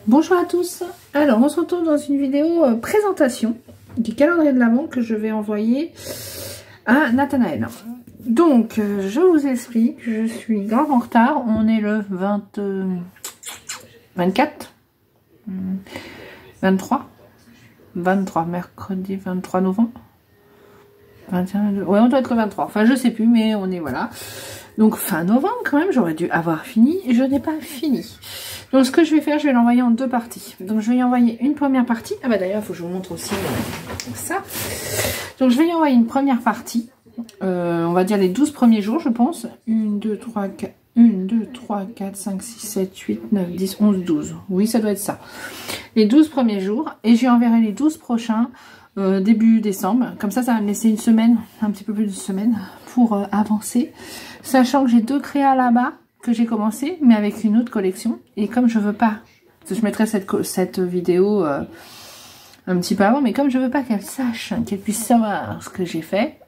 Bonjour à tous, alors on se retrouve dans une vidéo présentation du calendrier de l'Avent que je vais envoyer à Nathanaël. Donc je vous explique, je suis grave en retard, on est le 24, 23, mercredi 23 novembre, 21, 22, ouais on doit être le 23, enfin je sais plus mais on est voilà. Donc fin novembre quand même, j'aurais dû avoir fini, et je n'ai pas fini. Donc ce que je vais faire, je vais l'envoyer en deux parties. Donc je vais y envoyer une première partie. Ah bah d'ailleurs, il faut que je vous montre aussi ça. Donc je vais y envoyer une première partie. On va dire les 12 premiers jours, je pense. 1, 2, 3, 4, 5, 6, 7, 8, 9, 10, 11, 12. Oui, ça doit être ça. Les 12 premiers jours. Et j'y enverrai les 12 prochains début décembre. Comme ça, ça va me laisser une semaine, un petit peu plus d'une semaine, pour avancer. Sachant que j'ai deux créas là-bas que j'ai commencé, mais avec une autre collection. Et comme je veux pas, je mettrai cette vidéo un petit peu avant, mais comme je veux pas qu'elle sache, qu'elle puisse savoir ce que j'ai fait,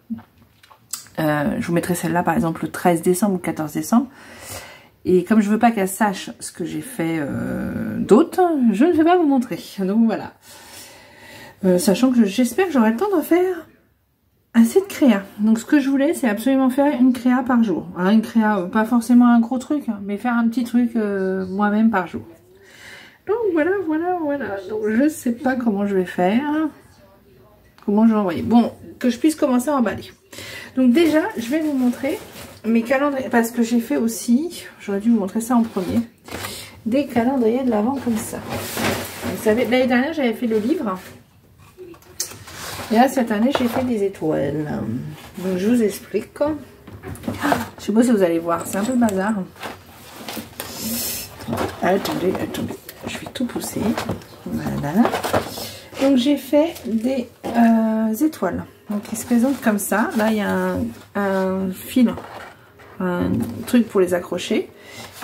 je vous mettrai celle-là par exemple le 13 décembre ou 14 décembre. Et comme je veux pas qu'elle sache ce que j'ai fait d'autre, je ne vais pas vous montrer. Donc voilà. Sachant que j'espère que j'aurai le temps de faire assez de créa. Donc ce que je voulais, c'est absolument faire une créa par jour. Alors, une créa, pas forcément un gros truc, hein, mais faire un petit truc moi-même par jour. Donc voilà. Donc je sais pas comment je vais faire. Comment je vais envoyer. Bon, que je puisse commencer à emballer. Donc déjà, je vais vous montrer mes calendriers. Parce que j'ai fait aussi, j'aurais dû vous montrer ça en premier, des calendriers de l'Avent comme ça. Vous savez, l'année dernière, j'avais fait le livre. Et là, cette année, j'ai fait des étoiles. Donc, je vous explique. Je sais pas si vous allez voir. C'est un peu le bazar. Attendez. Je vais tout pousser. Voilà. Donc, j'ai fait des étoiles. Donc, ils se présentent comme ça. Là, il y a un fil. Un truc pour les accrocher.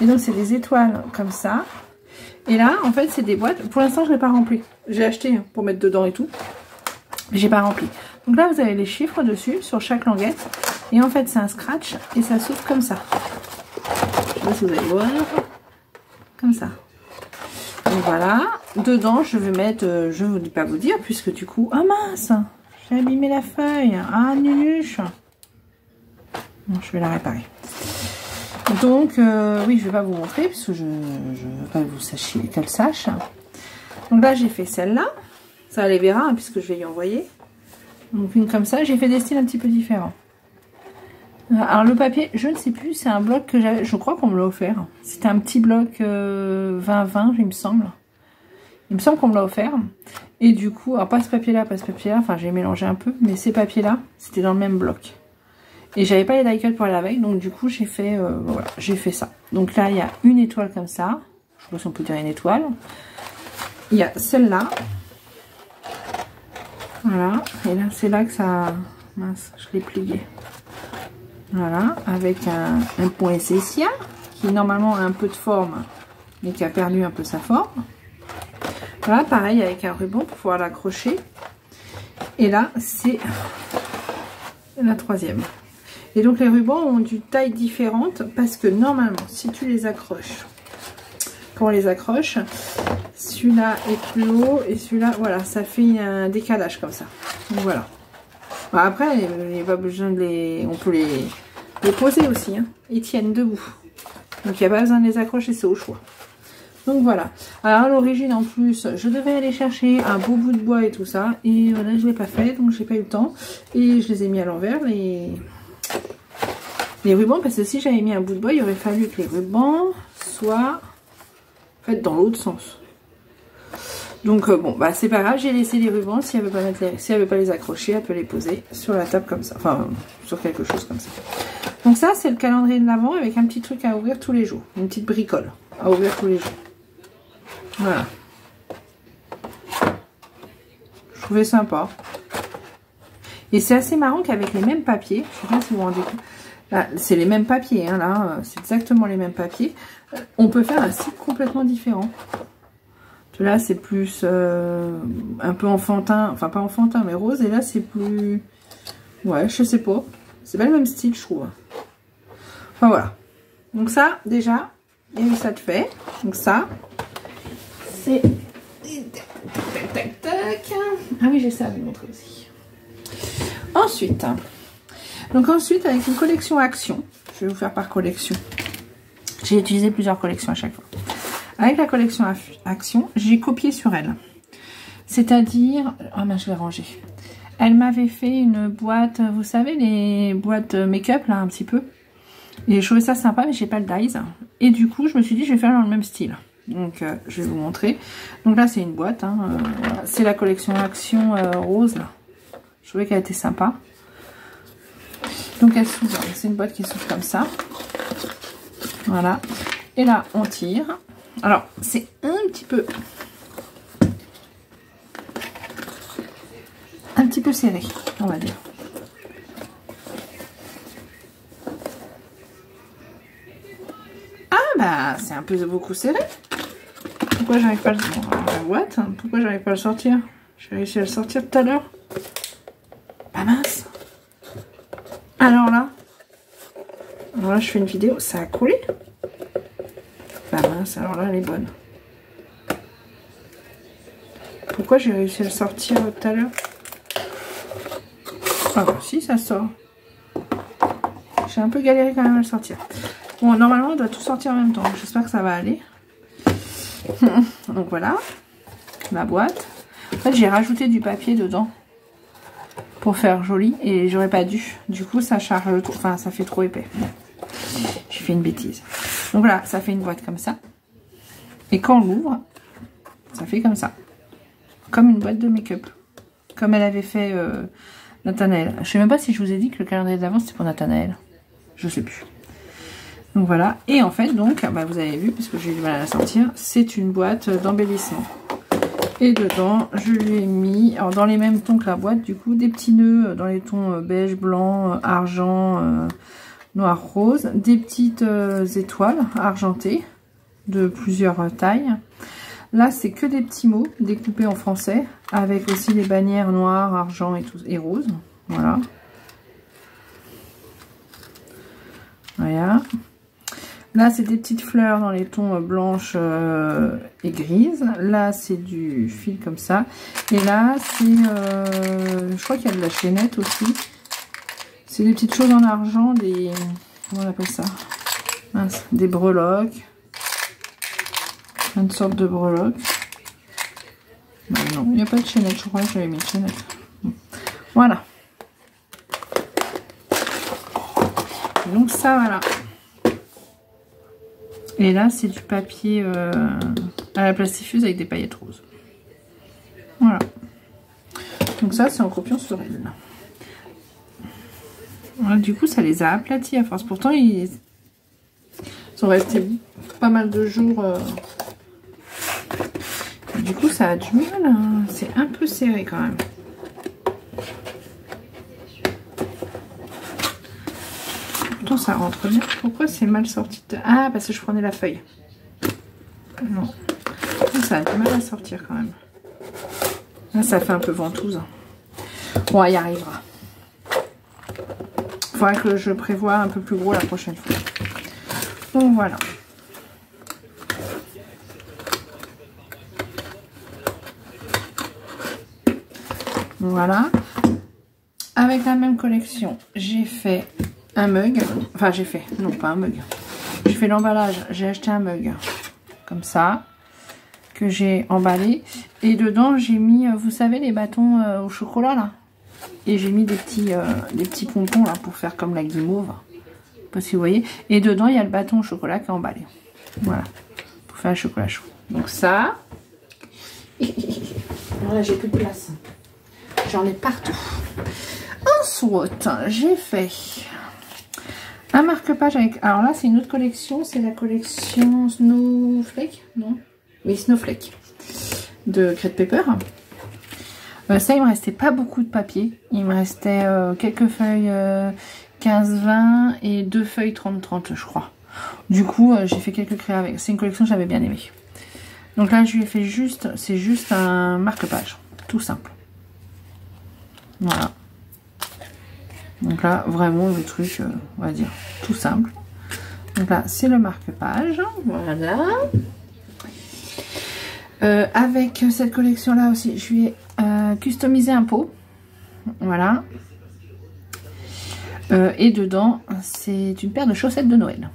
Et donc, c'est des étoiles comme ça. Et là, en fait, c'est des boîtes. Pour l'instant, je ne l'ai pas rempli. J'ai acheté pour mettre dedans et tout. J'ai pas rempli. Donc là, vous avez les chiffres dessus, sur chaque languette. Et en fait, c'est un scratch et ça s'ouvre comme ça. Je sais pas si vous allez voir. Comme ça. Donc voilà. Dedans, je vais mettre, je ne vais pas vous dire, puisque du coup... Ah mince, j'ai abîmé la feuille. Ah, nunuche. Bon, je vais la réparer. Donc, oui, je vais pas vous montrer, puisque je veux pas que vous sachiez, qu'elle sache. Donc là, j'ai fait celle-là. Ça, elle les verra, hein, puisque je vais y envoyer. Donc une comme ça. J'ai fait des styles un petit peu différents. Alors le papier, je ne sais plus, c'est un bloc que j'avais, je crois qu'on me l'a offert. C'était un petit bloc 20-20, il me semble. Il me semble qu'on me l'a offert. Et du coup, alors pas ce papier-là, enfin j'ai mélangé un peu, mais ces papiers-là, c'était dans le même bloc. Et j'avais pas les die cut pour aller avec, donc du coup j'ai fait, voilà, j'ai fait ça. Donc là, il y a une étoile comme ça. Je sais pas si on peut dire une étoile. Il y a celle-là. Voilà, et là c'est là que ça... Mince, je l'ai plié. Voilà, avec un point Cécia, qui normalement a un peu de forme, mais qui a perdu un peu sa forme. Voilà, pareil avec un ruban pour pouvoir l'accrocher. Et là, c'est la troisième. Et donc les rubans ont une taille différente, parce que normalement, si tu les accroches, quand on les accroche, celui-là est plus haut et celui-là, voilà, ça fait un décalage comme ça. Donc voilà. Bon, après, il n'y a pas besoin de les... On peut les poser aussi, hein. Ils tiennent debout. Donc il n'y a pas besoin de les accrocher, c'est au choix. Donc voilà. Alors à l'origine, en plus, je devais aller chercher un beau bout de bois et tout ça. Et voilà, je ne l'ai pas fait, donc j'ai pas eu le temps. Et je les ai mis à l'envers, les rubans, parce que si j'avais mis un bout de bois, il aurait fallu que les rubans soient... dans l'autre sens. Donc bon, bah c'est pas grave, j'ai laissé les rubans. Si elle veut pas mettre si elle veut pas les accrocher, elle peut les poser sur la table comme ça, enfin sur quelque chose comme ça. Donc ça, c'est le calendrier de l'Avent avec un petit truc à ouvrir tous les jours, une petite bricole à ouvrir tous les jours. Voilà. Je trouvais sympa. Et c'est assez marrant qu'avec les mêmes papiers, je sais pas si vous vous rendez compte. Là, c'est les mêmes papiers, hein, là, c'est exactement les mêmes papiers. On peut faire un site complètement différent. Là, c'est plus un peu enfantin, enfin pas enfantin, mais rose. Et là, c'est plus... Ouais, je sais pas. C'est pas le même style, je trouve. Enfin, voilà. Donc ça, déjà, il y a eu ça de fait. Donc ça. c'est... Tac, tac, tac. Ah oui, j'ai ça à vous montrer aussi. Ensuite, avec une collection Action, je vais vous faire par collection. J'ai utilisé plusieurs collections à chaque fois. Avec la collection Action, j'ai copié sur elle. C'est-à-dire... Ah ben, je l'ai rangée. Elle m'avait fait une boîte, vous savez, les boîtes make-up, là, un petit peu. Et je trouvais ça sympa, mais j'ai pas le dies. Et du coup, je me suis dit, je vais faire dans le même style. Donc, je vais vous montrer. Donc là, c'est une boîte. Hein, voilà. C'est la collection Action rose, là. Je trouvais qu'elle était sympa. Donc, elle s'ouvre. C'est une boîte qui s'ouvre comme ça. Voilà. Et là, on tire. Alors, c'est un petit peu serré, on va dire. Ah bah, c'est un peu beaucoup serré. Pourquoi j'arrive pas à le sortir? La boîte, pourquoi j'arrive pas à le sortir? J'ai réussi à le sortir tout à l'heure. Bah mince. Alors là, je fais une vidéo, ça a collé. Bah mince, alors là, elle est bonne. Pourquoi j'ai réussi à le sortir tout à l'heure? Ah bah si, ça sort. J'ai un peu galéré quand même à le sortir. Bon, normalement, on doit tout sortir en même temps. J'espère que ça va aller. Donc voilà, la boîte. En fait, j'ai rajouté du papier dedans pour faire joli et j'aurais pas dû. Du coup, ça charge trop, enfin, ça fait trop épais. J'ai fait une bêtise. Donc voilà, ça fait une boîte comme ça. Et quand on l'ouvre, ça fait comme ça. Comme une boîte de make-up. Comme elle avait fait Nathanaël. Je sais même pas si je vous ai dit que le calendrier d'avance c'était pour Nathanaël. Je sais plus. Donc voilà. Et en fait, donc, bah, vous avez vu, parce que j'ai eu du mal à la sortir, c'est une boîte d'embellissement. Et dedans, je lui ai mis, alors dans les mêmes tons que la boîte, du coup, des petits nœuds dans les tons beige, blanc, argent, noir, rose. Des petites étoiles argentées de plusieurs tailles. Là, c'est que des petits mots découpés en français, avec aussi les bannières noires, argent et rose. Voilà. Voilà. Là, c'est des petites fleurs dans les tons blanches et grises. Là, c'est du fil comme ça. Et là, c'est... je crois qu'il y a de la chaînette aussi. C'est des petites choses en argent, des... Comment on appelle ça? Mince, des breloques. Une sorte de breloque. Ben non, il n'y a pas de chaînette. Je crois que j'avais mis une chaînette. Voilà. Donc ça, voilà. Et là, c'est du papier à la plastifuse avec des paillettes roses. Voilà. Donc ça, c'est en copiant sur elle. Voilà, du coup, ça les a aplatis à force. Pourtant, ils sont restés pas mal de jours... Du coup, ça a du mal, hein. C'est un peu serré quand même. Pourtant, ça rentre bien. Pourquoi c'est mal sorti de... Ah, parce que je prenais la feuille. Non. Ça a du mal à sortir quand même. Là, ça fait un peu ventouse. Bon, elle y arrivera. Il faudra que je prévoie un peu plus gros la prochaine fois. Donc, voilà. Voilà. Avec la même collection, j'ai fait un mug. Enfin, j'ai fait... Non, pas un mug. J'ai fait l'emballage. J'ai acheté un mug. Comme ça. Que j'ai emballé. Et dedans, j'ai mis... Vous savez, les bâtons au chocolat, là. Et j'ai mis des petits pompons, là, pour faire comme la guimauve. Je sais pas si vous voyez. Et dedans, il y a le bâton au chocolat qui est emballé. Voilà. Pour faire le chocolat chaud. Donc ça... Là, j'ai plus de place. J'en ai partout. Ensuite, j'ai fait un marque-page avec... Alors là, c'est une autre collection. C'est la collection Snowflake. Non? Oui, Snowflake. De Crate Paper. Ça, il me restait pas beaucoup de papier. Il me restait quelques feuilles 15-20 et 2 feuilles 30-30, je crois. Du coup, j'ai fait quelques créas avec. C'est une collection que j'avais bien aimée. Donc là, je lui ai fait juste... C'est juste un marque-page. Tout simple. Voilà. Donc là, vraiment le truc, on va dire, tout simple. Donc là, c'est le marque-page. Voilà. Avec cette collection là aussi, je lui ai customisé un pot. Voilà. Et dedans, c'est une paire de chaussettes de Noël.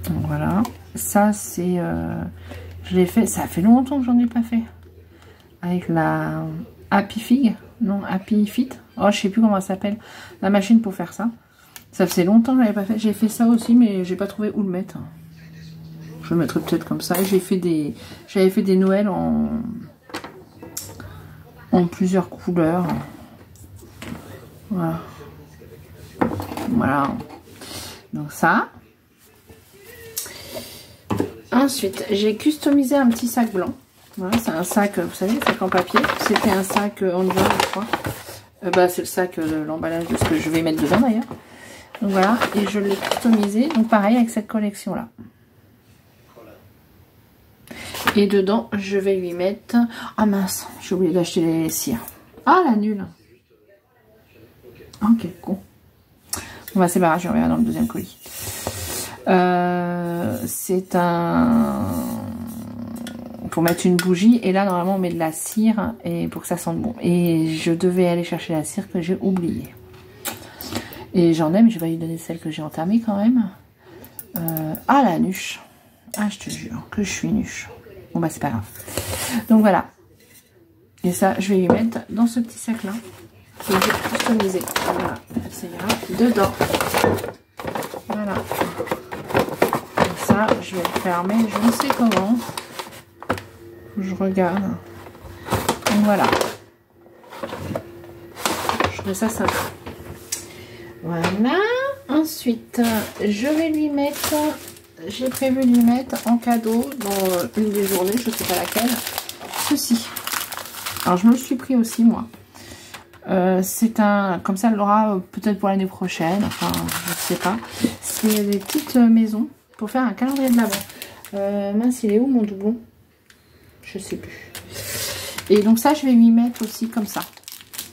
Donc, voilà. Ça, c'est... je l'ai fait... Ça fait longtemps que j'en ai pas fait. Avec la Happy Fig. Non, Happy Fit. Oh, je sais plus comment ça s'appelle. La machine pour faire ça. Ça faisait longtemps que je l'avais pas fait. J'ai fait ça aussi, mais j'ai pas trouvé où le mettre. Je le mettrai peut-être comme ça. J'avais fait des Noëls en plusieurs couleurs. Voilà. Voilà. Donc ça. Ensuite, j'ai customisé un petit sac blanc. Voilà, c'est un sac, vous savez, sac en papier. C'était un sac en noir, je crois. C'est le sac, l'emballage de ce que je vais mettre dedans d'ailleurs. Donc voilà, et je l'ai customisé. Donc pareil avec cette collection là. Et dedans, je vais lui mettre... Ah mince, j'ai oublié d'acheter les cires. Ah la nulle. Oh quel con. Bon bah c'est pas grave, je reviens dans le deuxième colis. C'est un... pour mettre une bougie. Et là, normalement, on met de la cire et pour que ça sente bon. Et je devais aller chercher la cire que j'ai oubliée. Et j'en ai, mais je vais lui donner celle que j'ai entamée quand même. Ah, la nuche. Ah, je te jure que je suis nuche. Bon, bah, c'est pas grave. Donc, voilà. Et ça, je vais lui mettre dans ce petit sac-là. Que j'ai customisé. Voilà. Ça ira dedans. Voilà. Et ça, je vais le fermer. Je ne sais comment. Je regarde. Donc, voilà. Je trouve ça sympa. Voilà. Ensuite, je vais lui mettre... J'ai prévu de lui mettre en cadeau dans une des journées, je ne sais pas laquelle, ceci. Alors, je me le suis pris aussi, moi. C'est un... Comme ça, elle l'aura peut-être pour l'année prochaine. Enfin, je ne sais pas. C'est des petites maisons pour faire un calendrier de l'Avent. Mince, il est où mon doublon? Je sais plus. Et donc ça, je vais lui mettre aussi comme ça.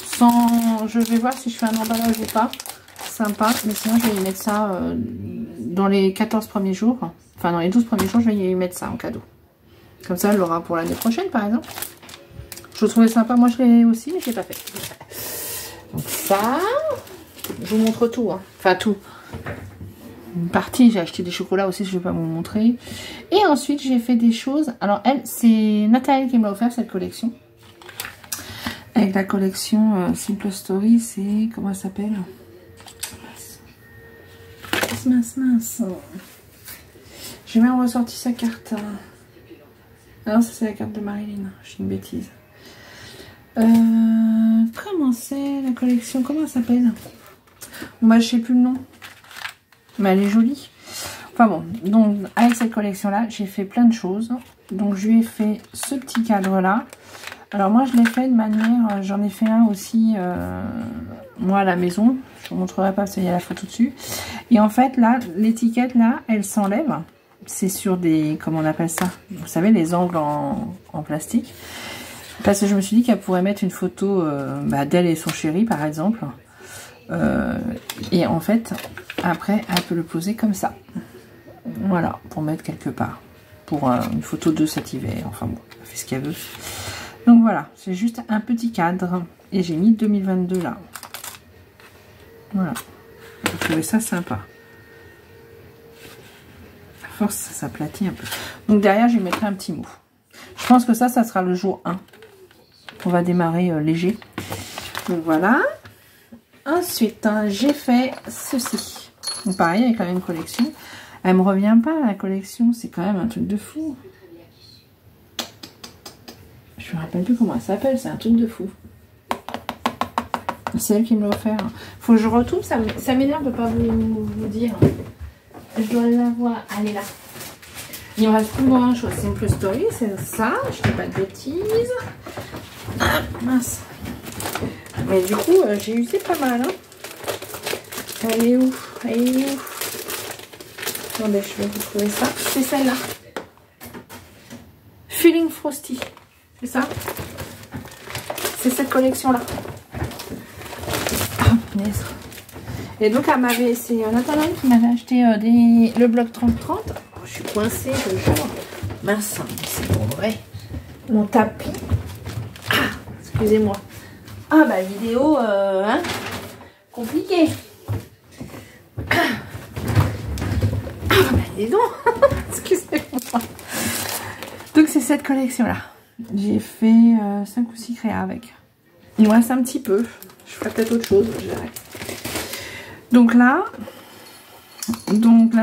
Sans... Je vais voir si je fais un emballage ou pas. Sympa. Mais sinon, je vais lui mettre ça dans les 14 premiers jours. Enfin, dans les 12 premiers jours, je vais lui mettre ça en cadeau. Comme ça, elle l'aura pour l'année prochaine, par exemple. Je le trouvais sympa. Moi, je l'ai aussi, mais je l'ai pas fait. Donc ça, je vous montre tout. Hein. Enfin, tout. Une partie, j'ai acheté des chocolats aussi, je ne vais pas vous montrer. Et ensuite, j'ai fait des choses. Alors, elle, c'est Nathalie qui m'a offert cette collection. Avec la collection Simple Story, c'est... Comment elle s'appelle? Mince. J'ai même ressorti sa carte. Alors, ça, c'est la carte de Marilyn. Je suis une bêtise. Comment c'est la collection? Comment elle s'appelle? Bon, bah, je sais plus le nom. Mais elle est jolie. Enfin bon, donc avec cette collection-là, j'ai fait plein de choses. Donc je lui ai fait ce petit cadre-là. Alors moi, je l'ai fait de manière... J'en ai fait un aussi, moi, à la maison. Je ne vous montrerai pas parce qu'il y a la photo dessus. Et en fait, là, l'étiquette, là, elle s'enlève. C'est sur des... Comment on appelle ça? Vous savez, les angles en plastique. Parce que je me suis dit qu'elle pourrait mettre une photo d'elle et son chéri, par exemple. Et en fait, après, elle peut le poser comme ça. Voilà, pour mettre quelque part. Pour une photo de cet hiver. Enfin bon, elle fait ce qu'elle veut. Donc voilà, c'est juste un petit cadre. Et j'ai mis 2022 là. Voilà. J'ai trouvé ça sympa. À force, ça s'aplatit un peu. Donc derrière, je mettrai un petit mot. Je pense que ça sera le jour 1. On va démarrer léger. Donc voilà. Ensuite, j'ai fait ceci. Donc pareil, avec la même collection. Elle me revient pas, la collection. C'est quand même un truc de fou. Je me rappelle plus comment elle s'appelle. C'est un truc de fou. C'est elle qui me l'a offert. Faut que je retrouve. Ça m'énerve de ne pas vous dire. Je dois l'avoir. Elle est là. Il me reste plus grand chose. Simple Story, c'est ça. Je dis pas de bêtises. Ah, mince. Mais du coup, j'ai usé pas mal. Hein. Elle est où? Elle est où? Attendez, je vais vous trouver ça. C'est celle-là. Feeling Frosty. C'est ça? C'est cette collection-là. Ah, punaise. Et donc, c'est Nathalie qui m'avait acheté le bloc 30-30. Oh, je suis coincée, je jure. mince, c'est pour vrai. Mon tapis. Ah, excusez-moi. Ah bah vidéo, hein, compliqué. Ah bah dis donc. Excusez-moi. Donc c'est cette collection là. J'ai fait 5 ou 6 créas avec. Il me reste un petit peu. Je ferai peut-être autre chose. Donc là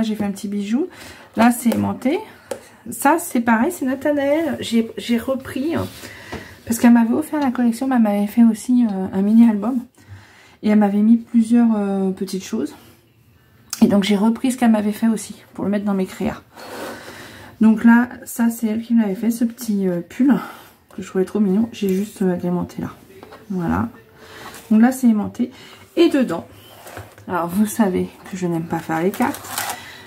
j'ai fait un petit bijou. Là c'est aimanté. Ça c'est pareil, c'est Nathanaël. J'ai repris parce qu'elle m'avait offert la collection, mais elle m'avait fait aussi un mini album et elle m'avait mis plusieurs petites choses. Et donc j'ai repris ce qu'elle m'avait fait aussi pour le mettre dans mes créas. Donc là, ça c'est elle qui m'avait fait ce petit pull que je trouvais trop mignon. J'ai juste agrémenté là. Voilà. Donc là c'est aimanté. Et dedans, alors vous savez que je n'aime pas faire les cartes.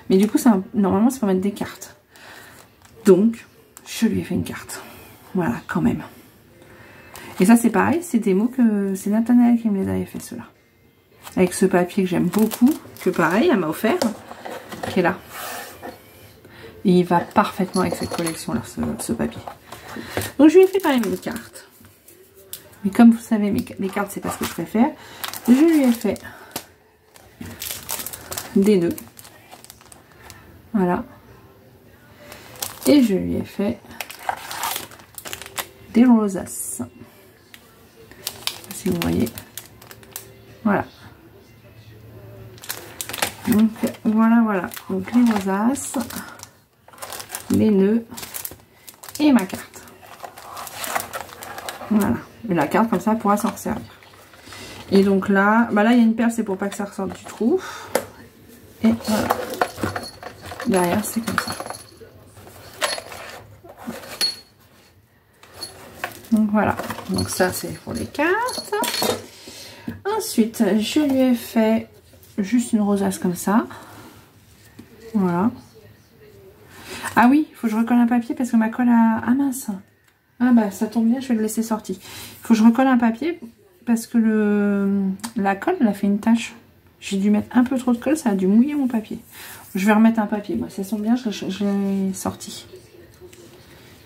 Mais du coup, normalement c'est pour mettre des cartes. Donc, je lui ai fait une carte. Voilà, quand même. Et ça c'est pareil, c'est des mots que c'est Nathanaël qui me les avait fait ceux-là. Avec ce papier que j'aime beaucoup, que pareil, elle m'a offert, qui est là. Et il va parfaitement avec cette collection-là, ce papier. Donc je lui ai fait pareil une carte. Mais comme vous savez, les cartes, c'est pas ce que je préfère. Je lui ai fait des nœuds. Voilà. Et je lui ai fait des rosas. Si vous voyez. Voilà. Donc voilà. Donc les rosas, les nœuds et ma carte. Voilà. Et la carte comme ça elle pourra s'en servir. Et donc là, bah là il y a une perle, c'est pour pas que ça ressorte du trou. Et voilà. Derrière c'est comme ça. Donc voilà. Donc ça c'est pour les cartes. Ensuite je lui ai fait juste une rosace comme ça. Voilà. Ah oui, il faut que je recolle un papier parce que ma colle a... Ah mince. Ah bah ça tombe bien, je vais le laisser sorti. Il faut que je recolle un papier parce que la colle elle a fait une tache. J'ai dû mettre un peu trop de colle, ça a dû mouiller mon papier. Je vais remettre un papier, moi ça tombe bien, je l'ai sorti.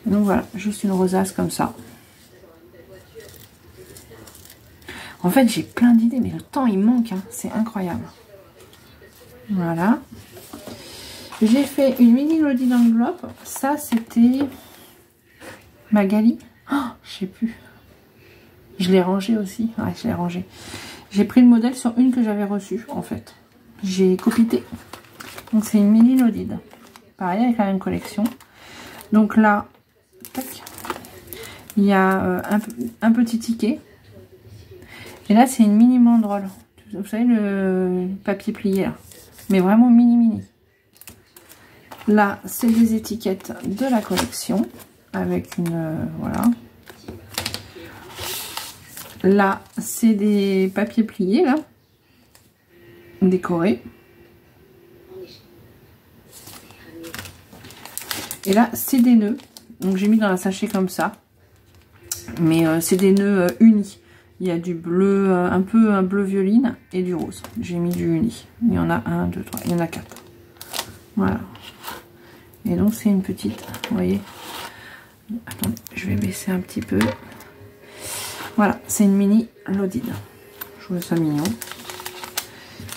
Donc voilà, juste une rosace comme ça. En fait j'ai plein d'idées mais le temps il manque, hein. C'est incroyable. Voilà. J'ai fait une mini Lodi d'enveloppe. Ça c'était Magali. Oh, je sais plus. Je l'ai rangé aussi. Ouais, je l'ai rangé. J'ai pris le modèle sur une que j'avais reçue en fait. J'ai copité. Donc c'est une mini Lodide. Pareil avec la même collection. Donc là, tac, il y a un petit ticket. Et là c'est une mini banderole. Vous savez le papier plié là. Mais vraiment mini. Là c'est des étiquettes de la collection. Avec une... voilà. Là, c'est des papiers pliés, là. Décorés. Et là, c'est des nœuds. Donc, j'ai mis dans un sachet comme ça. Mais c'est des nœuds unis. Il y a du bleu, un peu un bleu violine et du rose. J'ai mis du uni. Il y en a 1, 2, 3. Il y en a 4. Voilà. Et donc, c'est une petite... Vous voyez ? Attendez, je vais baisser un petit peu. Voilà, c'est une mini Lodide. Je trouve ça mignon.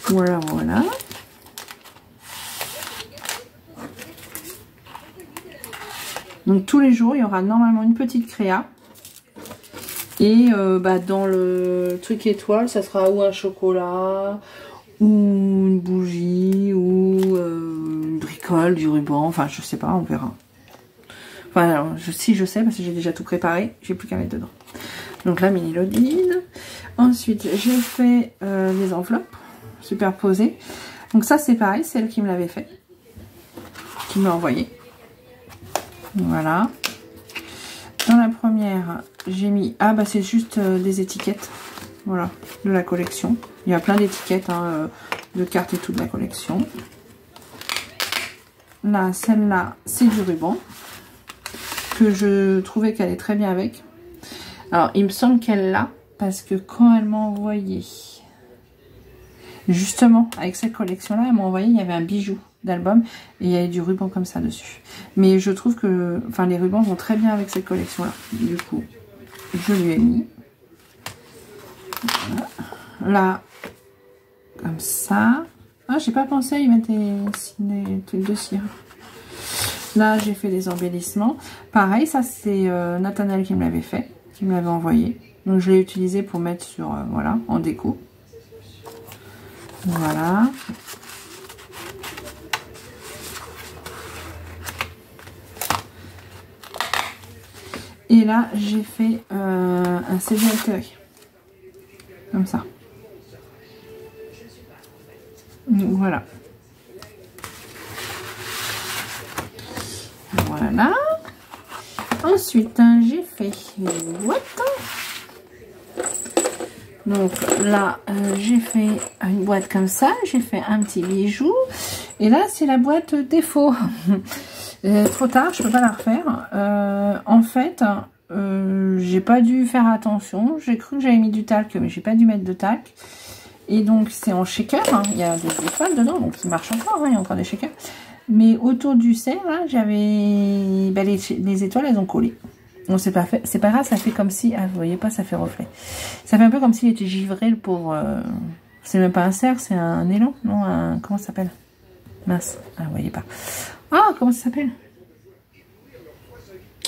Voilà. Donc tous les jours, il y aura normalement une petite créa. Et dans le truc étoile, ça sera ou un chocolat, ou une bougie, ou une bricole, du ruban. Enfin, je sais pas, on verra. Enfin, alors, si je sais, parce que j'ai déjà tout préparé, j'ai plus qu'à mettre dedans. Donc la mini Lodide. Ensuite, j'ai fait les enveloppes superposées. Donc ça, c'est pareil, c'est elle qui me l'avait fait. Qui m'a envoyé. Voilà. Dans la première, j'ai mis... Ah bah c'est juste des étiquettes. Voilà, de la collection. Il y a plein d'étiquettes, hein, de cartes et tout de la collection. Là, celle-là, c'est du ruban. Que je trouvais qu'elle est très bien avec. Alors, il me semble qu'elle l'a, parce que quand elle m'a envoyé, justement, avec cette collection-là, elle m'a envoyé, il y avait un bijou. d'album et il y avait du ruban comme ça dessus. Mais je trouve que, enfin, les rubans vont très bien avec cette collection-là. Du coup, je lui ai mis. Voilà. Là, comme ça. Ah, j'ai pas pensé à y mettre des trucs de cire. Là, j'ai fait des embellissements. Pareil, ça, c'est Nathanaël qui me l'avait fait, qui me l'avait envoyé. Donc, je l'ai utilisé pour mettre sur, voilà, en déco. Voilà. Et là, j'ai fait un CD altéré. Comme ça. Donc, voilà. Voilà. Ensuite, j'ai fait une boîte. Donc là, j'ai fait une boîte comme ça. J'ai fait un petit bijou. Et là, c'est la boîte défaut. Trop tard, je peux pas la refaire. En fait, j'ai pas dû faire attention. J'ai cru que j'avais mis du talc, mais j'ai pas dû mettre de talc. Et donc, c'est en shaker. Hein. Il y a des étoiles dedans, donc ça marche encore. Hein. Il y a encore des shakers. Mais autour du cerf, là, j'avais... Bah, les étoiles, elles ont collé. Donc, c'est pas fait. C'est pas grave, ça fait comme si... Ah, vous voyez pas, ça fait reflet. Ça fait un peu comme s'il était givré, le pauvre... C'est même pas un cerf, c'est un élan. Non, un... Comment ça s'appelle? Mince. Ah, vous voyez pas. Ah, comment ça s'appelle?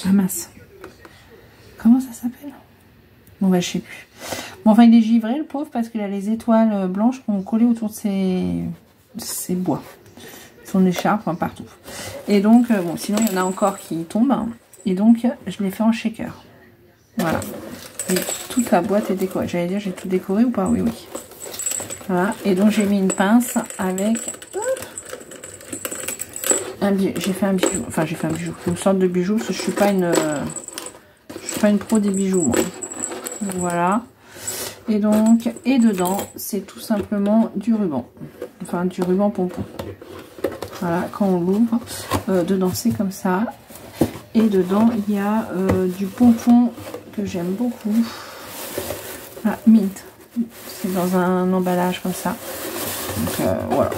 Ah, mince. Comment ça s'appelle? Bon, bah, je sais plus. Bon, enfin, il est givré, le pauvre, parce qu'il a les étoiles blanches qui ont collé autour de ses bois. Son écharpe, enfin, partout. Et donc, bon, sinon, il y en a encore qui tombent. Et donc, je l'ai fait en shaker. Voilà. Et toute la boîte est décorée. J'allais dire, j'ai tout décoré ou pas? Oui, oui. Voilà. Et donc, j'ai mis une pince avec... J'ai fait un bijou. Enfin, j'ai fait un bijou. Une sorte de bijou, parce que je suis pas une pro des bijoux, moi. Voilà. Et donc, et dedans, c'est tout simplement du ruban. Enfin, du ruban pompon. Voilà, quand on l'ouvre, dedans c'est comme ça. Et dedans, il y a du pompon que j'aime beaucoup. Voilà, mint. C'est dans un emballage comme ça. Donc, voilà.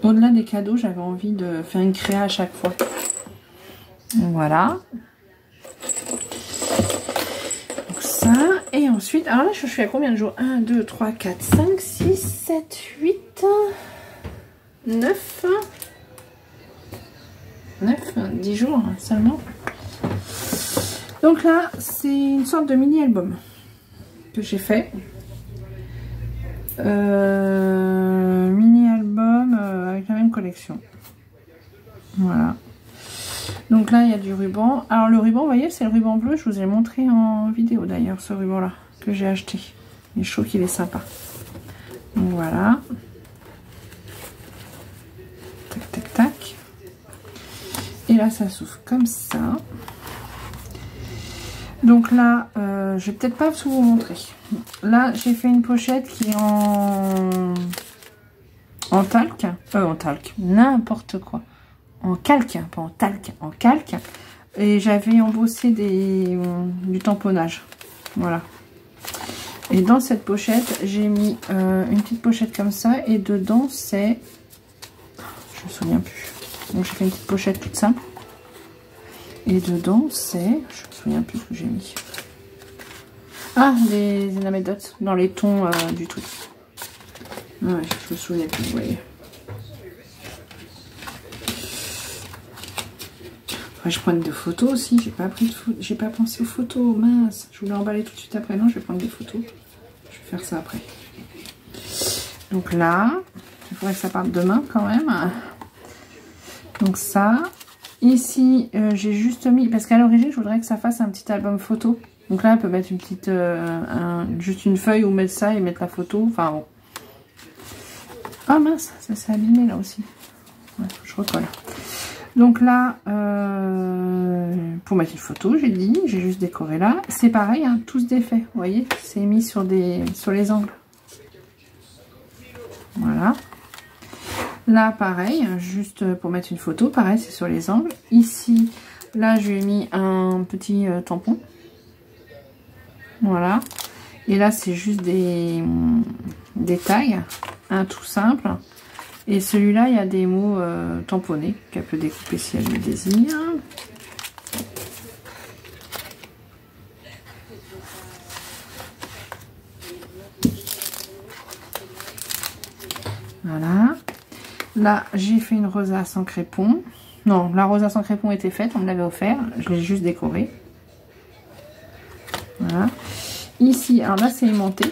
Au-delà des cadeaux, j'avais envie de faire une créa à chaque fois. Voilà. Donc ça. Et ensuite, alors là, je suis à combien de jours? 1, 2, 3, 4, 5, 6, 7, 8, 9. 10 jours seulement. Donc là, c'est une sorte de mini-album que j'ai fait. Mini-album avec la même collection. Voilà. Donc là, il y a du ruban. Alors le ruban, vous voyez, c'est le ruban bleu. Je vous ai montré en vidéo d'ailleurs, ce ruban-là, que j'ai acheté. Et je trouve qu'il est sympa. Donc voilà. Tac, tac, tac. Et là, ça s'ouvre comme ça. Donc là, je vais peut-être pas tout vous montrer. Là, j'ai fait une pochette qui est en talc. En talc, n'importe quoi. En calque, pas en talc, en calque. Et j'avais embossé du tamponnage. Voilà. Et dans cette pochette, j'ai mis une petite pochette comme ça. Et dedans, c'est... Je me souviens plus. Donc j'ai fait une petite pochette toute simple. Et dedans, c'est... Je me souviens plus ce que j'ai mis. Ah, des anédotes dans les tons du truc. Ouais, je me souviens plus, vous voyez. Faudrait que je prenne des photos aussi. J'ai pas pris de photos. J'ai pas pensé aux photos. Mince. Je voulais emballer tout de suite après. Non, je vais prendre des photos. Je vais faire ça après. Donc là, il faudrait que ça parte demain quand même. Donc ça. Ici, j'ai juste mis... Parce qu'à l'origine, je voudrais que ça fasse un petit album photo. Donc là, on peut mettre une petite... juste une feuille ou mettre ça et mettre la photo. Enfin bon. Ah mince, ça s'est abîmé là aussi. Ouais, je recolle. Donc là, pour mettre une photo, j'ai dit, j'ai juste décoré là. C'est pareil, hein, tous défaits. Vous voyez, c'est mis sur les angles. Voilà. Là, pareil, juste pour mettre une photo, pareil, c'est sur les angles. Ici, là, je lui ai mis un petit tampon. Voilà. Et là, c'est juste des tags, un tout simple. Et celui-là, il y a des mots tamponnés qu'elle peut découper si elle le désire. Voilà. Là, j'ai fait une rosace en crépon. Non, la rosace en crépon était faite, on me l'avait offert. Je l'ai juste décorée. Voilà. Ici, alors là, c'est aimanté.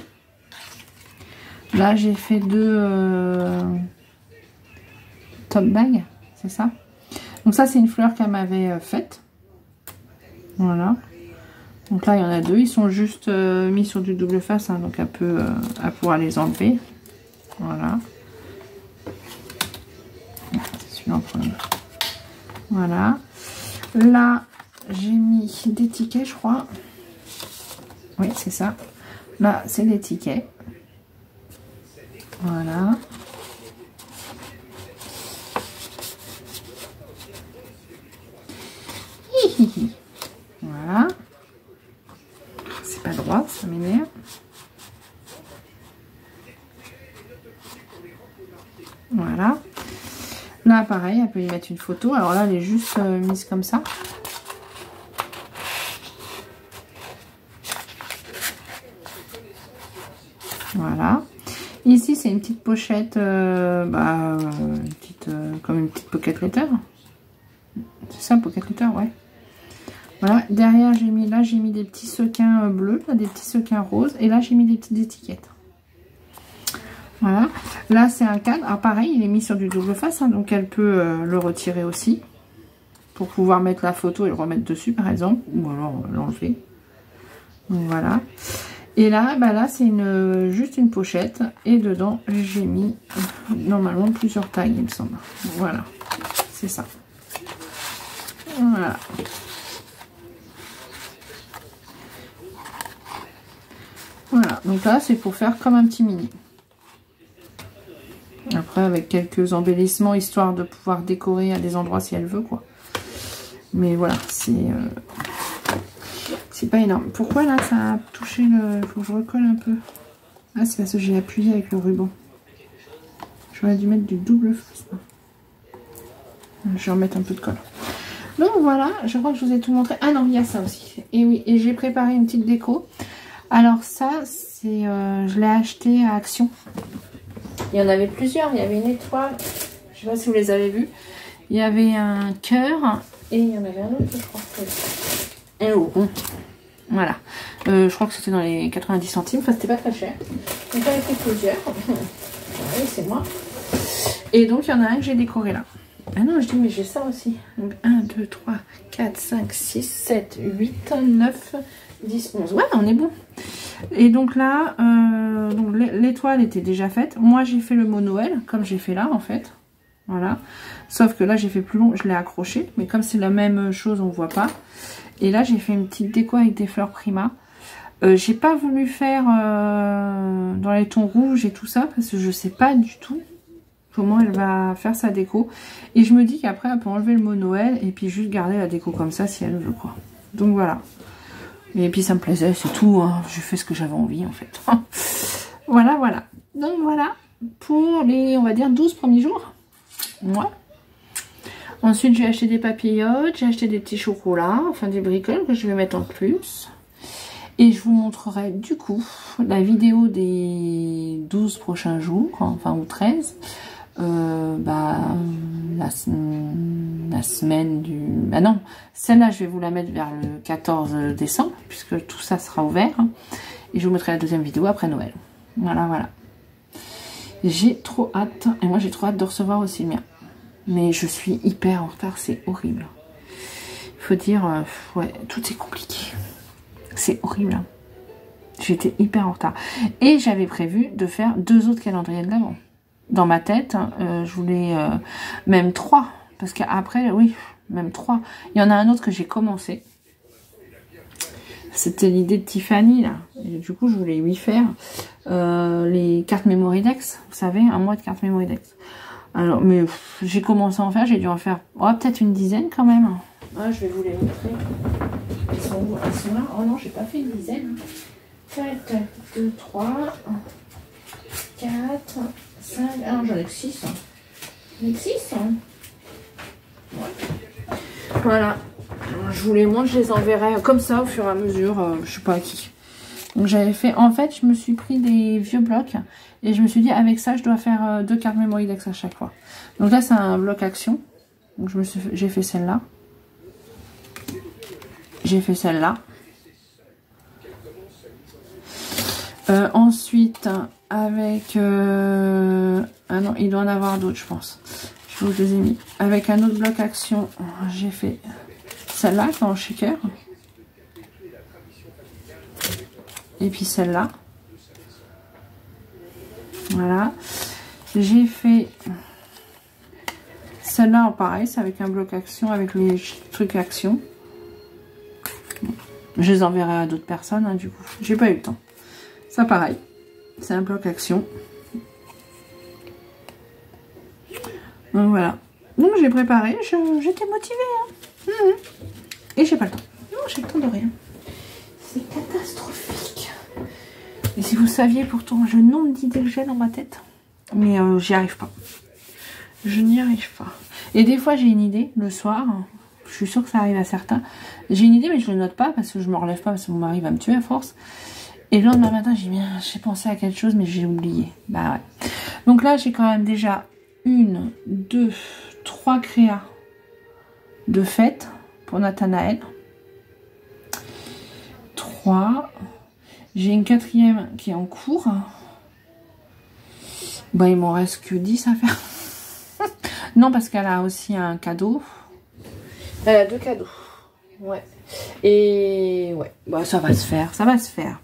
Là, j'ai fait deux top bag, c'est ça. Donc ça, c'est une fleur qu'elle m'avait faite. Voilà. Donc là, il y en a deux. Ils sont juste mis sur du double face, hein, donc elle pourra les enlever. Voilà. C'est celui-là en premier. Voilà. Là, j'ai mis des tickets, je crois. Oui, c'est ça. Là, c'est des tickets. Voilà. Voilà. C'est pas droit, ça m'énerve. Voilà. Là, pareil, elle peut y mettre une photo. Alors là, elle est juste mise comme ça. Voilà. Ici, c'est une petite pochette, comme une petite pocket letter. C'est ça, pocket letter, ouais. Voilà. Derrière, j'ai mis des petits sequins bleus, là, des petits sequins roses. Et là, j'ai mis des petites étiquettes. Voilà. Là, c'est un cadre. Alors, pareil, il est mis sur du double face, hein, donc elle peut le retirer aussi. Pour pouvoir mettre la photo et le remettre dessus, par exemple. Ou alors l'enlever. Voilà. Et là, là c'est juste une pochette. Et dedans, j'ai mis normalement plusieurs tailles, il me semble. Voilà. C'est ça. Voilà. Voilà. Donc là, c'est pour faire comme un petit mini. Après, avec quelques embellissements, histoire de pouvoir décorer à des endroits si elle veut, quoi. Mais voilà, c'est pas énorme. Pourquoi là, ça a touché le... Faut que je recolle un peu. Ah, c'est parce que j'ai appuyé avec le ruban. J'aurais dû mettre du double face. Je vais remettre un peu de colle. Donc voilà, je crois que je vous ai tout montré. Ah non, il y a ça aussi. Et oui, et j'ai préparé une petite déco. Alors ça, c'est... je l'ai acheté à Action. Il y en avait plusieurs. Il y avait une étoile. Je sais pas si vous les avez vus. Il y avait un cœur. Et il y en avait un autre, je crois. Et oh, bon. Voilà. Je crois que c'était dans les 90 centimes. Enfin, c'était pas très cher. Donc, j'en ai fait plusieurs. Oui, c'est moi. Et donc, il y en a un que j'ai décoré là. Ah non, je dis, mais j'ai ça aussi. Donc, 1, 2, 3, 4, 5, 6, 7, 8, 9, 10, 11. Ouais, on est bon. Et donc là, l'étoile était déjà faite. Moi, j'ai fait le mot Noël, comme j'ai fait là, en fait. Voilà. Sauf que là, j'ai fait plus long, je l'ai accroché. Mais comme c'est la même chose, on ne voit pas. Et là, j'ai fait une petite déco avec des fleurs Prima. J'ai pas voulu faire dans les tons rouges et tout ça, parce que je sais pas du tout comment elle va faire sa déco. Et je me dis qu'après, elle peut enlever le mot Noël et puis juste garder la déco comme ça si elle veut, quoi. Donc voilà. Et puis ça me plaisait, c'est tout. Hein. J'ai fait ce que j'avais envie, en fait. Voilà, voilà. Donc voilà, pour les, on va dire, 12 premiers jours. Ouais. Ensuite, j'ai acheté des papillotes, j'ai acheté des petits chocolats, enfin des bricoles que je vais mettre en plus. Et je vous montrerai du coup la vidéo des 12 prochains jours, enfin ou 13. La semaine du... Bah non, celle-là, je vais vous la mettre vers le 14 décembre, puisque tout ça sera ouvert. Et je vous mettrai la deuxième vidéo après Noël. Voilà, voilà. J'ai trop hâte, et moi j'ai trop hâte de recevoir aussi le mien. Mais je suis hyper en retard, c'est horrible. Il faut dire, ouais, tout est compliqué. C'est horrible. Hein. J'étais hyper en retard. Et j'avais prévu de faire 2 autres calendriers de l'Avent. Dans ma tête, je voulais même 3. Parce qu'après, oui, même 3. Il y en a un autre que j'ai commencé. C'était l'idée de Tiffany, là. Et du coup, je voulais lui faire les cartes Memoridex. Vous savez, un mois de cartes Memoridex. Alors, mais j'ai commencé à en faire, j'ai dû en faire peut-être une dizaine quand même. Ah, je vais vous les montrer. Elles sont où? Elles sont là. Oh non, j'ai pas fait une dizaine. Tac, tac, 2, 3, 4, 5. Ah non, j'en ai que 6. J'en ai que 6. Ouais. Voilà. Je vous les montre, je les enverrai comme ça au fur et à mesure. Je sais pas à qui. Donc j'avais fait, en fait, je me suis pris des vieux blocs et je me suis dit avec ça, je dois faire 2 cartes Mémoridex à chaque fois. Donc là, c'est un bloc action. Donc j'ai fait celle-là. J'ai fait celle-là. Ensuite, avec... ah non, il doit en avoir d'autres, je pense. Je vous les ai mis. Avec un autre bloc action, j'ai fait celle-là, qui est en shaker. Et puis celle-là. Voilà. J'ai fait celle-là en pareil, c'est avec un bloc action, avec les trucs action. Je les enverrai à d'autres personnes, hein, du coup. J'ai pas eu le temps. Ça pareil, c'est un bloc action. Donc voilà. Donc j'ai préparé, j'étais motivée. Hein. Et j'ai pas le temps. Non, j'ai le temps de rien. C'est catastrophique. Et si vous saviez pourtant le nombre d'idées que j'ai dans ma tête. Mais j'y arrive pas. Je n'y arrive pas. Et des fois j'ai une idée le soir. Je suis sûre que ça arrive à certains. J'ai une idée mais je ne le note pas parce que je me relève pas parce que mon mari va me tuer à force. Et le lendemain matin, j'ai pensé à quelque chose, mais j'ai oublié. Bah ouais. Donc là, j'ai quand même déjà 1, 2, 3 créas de fête pour Nathanaël. 3. J'ai une 4e qui est en cours. Bah, il m'en reste que 10 à faire. Non, parce qu'elle a aussi un cadeau. Elle a 2 cadeaux. Ouais. Et ouais, bah, ça va se faire, ça va se faire.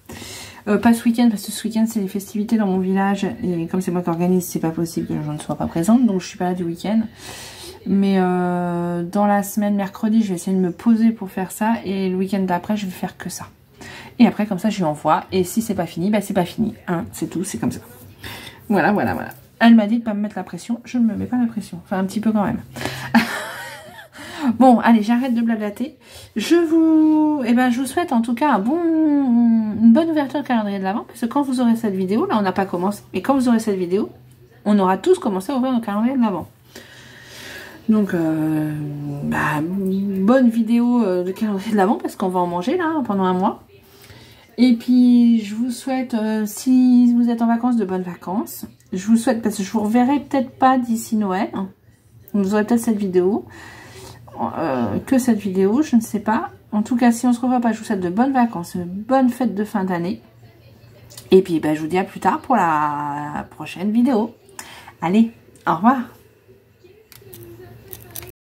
Pas ce week-end, parce que ce week-end c'est les festivités dans mon village. Et comme c'est moi qui organise, c'est pas possible que je ne sois pas présente. Donc je suis pas là du week-end. Mais dans la semaine, mercredi, je vais essayer de me poser pour faire ça. Et le week-end d'après, je vais faire que ça. Et après, comme ça, je lui envoie. Et si c'est pas fini, bah c'est pas fini. Hein, c'est tout, c'est comme ça. Voilà, voilà, voilà. Elle m'a dit de pas me mettre la pression. Je ne me mets pas la pression. Enfin, un petit peu quand même. Bon, allez, j'arrête de blablater. Je vous souhaite en tout cas une bonne ouverture de calendrier de l'Avent. Parce que quand vous aurez cette vidéo, là on n'a pas commencé. Et quand vous aurez cette vidéo, on aura tous commencé à ouvrir nos calendriers de l'Avent. Donc, bonne vidéo de calendrier de l'Avent parce qu'on va en manger là pendant un mois. Et puis, je vous souhaite, si vous êtes en vacances, de bonnes vacances. Je vous souhaite, parce que je vous reverrai peut-être pas d'ici Noël. Vous aurez peut-être cette vidéo. Que cette vidéo, je ne sais pas. En tout cas, si on se revoit pas, je vous souhaite de bonnes vacances, de bonnes fêtes de fin d'année. Et puis, je vous dis à plus tard pour la prochaine vidéo. Allez, au revoir.